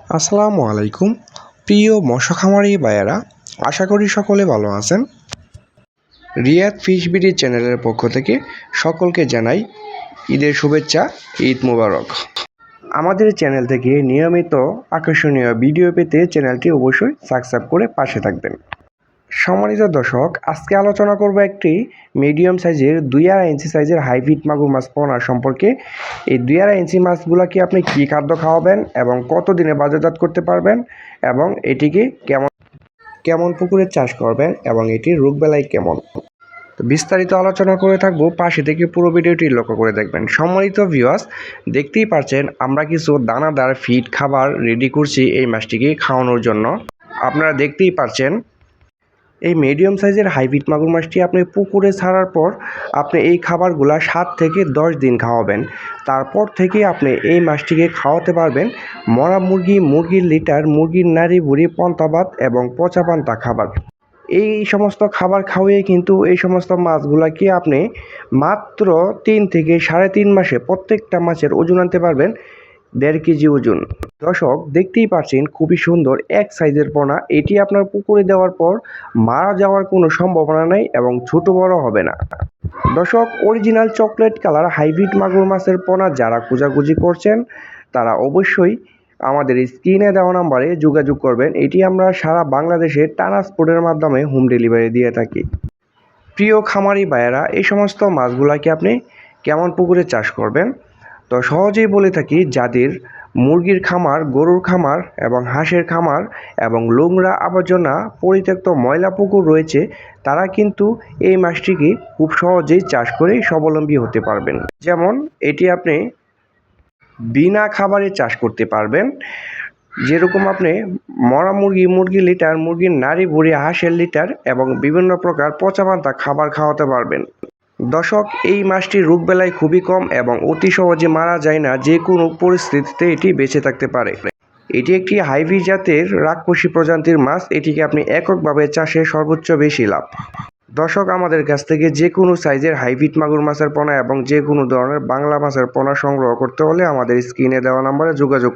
আসসালামু আলাইকুম প্রিয় মৎস্য খামারি ভাইয়েরা, আশা করি সকলে ভালো আছেন। রিয়াদ ফিশ বিডি চ্যানেলের পক্ষ থেকে সকলকে জানাই ঈদের শুভেচ্ছা, ঈদ মোবারক। আমাদের চ্যানেল থেকে নিয়মিত আকর্ষণীয় ভিডিও পেতে চ্যানেলটি অবশ্যই সাবস্ক্রাইব করে পাশে থাকবেন। সম্মানিত দর্শক, আজকে আলোচনা করব একটি মিডিয়াম সাইজের 2.5 ইঞ্চি সাইজের হাইব্রিড মাগুর মাছ পোনা সম্পর্কে। এই 2.5 ইঞ্চি মাছগুলোকে আপনি কী খাদ্য খাওয়াবেন এবং কতদিনে বাজারজাত করতে পারবেন এবং এটিকে কেমন পুকুরে চাষ করবেন এবং এটির রোগবালাই কেমন, তো বিস্তারিত আলোচনা করে থাকবো, পাশে থেকে পুরো ভিডিওটি লক্ষ্য করে দেখবেন। সম্মানিত ভিউয়ার্স, দেখতেই পাচ্ছেন আমরা কিছু দানাদার ফিড খাবার রেডি করছি এই মাছটিকে খাওয়ানোর জন্য। আপনারা দেখতেই পাচ্ছেন এই মিডিয়াম সাইজের হাইব্রিড মাগুর মাছটি আপনি পুকুরে ছাড়ার পর আপনি এই খাবারগুলা 7 থেকে 10 দিন খাওয়াবেন। তারপর থেকে আপনি এই মাছটিকে খাওয়াতে পারবেন মরা মুরগি, মুরগির লিটার, মুরগির নাড়ি বুড়ি, পন্তা ভাত এবং পচা পান্তা খাবার। এই সমস্ত খাবার খাওয়িয়ে কিন্তু এই সমস্ত মাছগুলাকে আপনি মাত্র 3 থেকে 3.5 মাসে প্রত্যেকটা মাছের ওজন আনতে পারবেন 1.5 কেজি ওজন। দর্শক, দেখতেই পাচ্ছেন খুবই সুন্দর এক সাইজের পোনা। এটি আপনার পুকুরে দেওয়ার পর মারা যাওয়ার কোনো সম্ভাবনা নেই এবং ছোট বড় হবে না। দর্শক, অরিজিনাল চকলেট কালার হাইব্রিড মাগুর মাছের পোনা যারা খোঁজাখুঁজি করছেন তারা অবশ্যই আমাদের স্ক্রিনে দেওয়া নাম্বারে যোগাযোগ করবেন। এটি আমরা সারা বাংলাদেশে ট্রান্সপোর্টের মাধ্যমে হোম ডেলিভারি দিয়ে থাকি। প্রিয় খামারি ভাইয়েরা, এই সমস্ত মাছগুলাকে আপনি কেমন পুকুরে চাষ করবেন, তো সহজেই বলে থাকি, যাদের মুরগির খামার, গরুর খামার এবং হাঁসের খামার এবং নোংরা আবর্জনা পরিত্যক্ত ময়লা পুকুর রয়েছে, তারা কিন্তু এই মাছটিকে খুব সহজেই চাষ করে স্বাবলম্বী হতে পারবেন। যেমন এটি আপনি বিনা খাবারে চাষ করতে পারবেন। যেরকম আপনি মরা মুরগি, মুরগির লিটার, মুরগির নাড়ি ভুড়ি, হাঁসের লিটার এবং বিভিন্ন প্রকার পচা পান্তা খাবার খাওয়াতে পারবেন। দর্শক, এই মাছটির রোগবালাই খুবই কম এবং অতি সহজে মারা যায় না। যে কোনো পরিস্থিতিতে এটি বেঁচে থাকতে পারে। এটি একটি হাইব্রিড জাতের রাক্ষসী প্রজাতির মাছ। এটিকে আপনি এককভাবে চাষে সর্বোচ্চ বেশি লাভ। দর্শক, আমাদের কাছ থেকে যে কোনো সাইজের হাইব্রিড মাগুর মাছের পোনা এবং যে কোনো ধরনের বাংলা মাছের পোনা সংগ্রহ করতে হলে আমাদের স্ক্রিনে দেওয়া নাম্বারে যোগাযোগ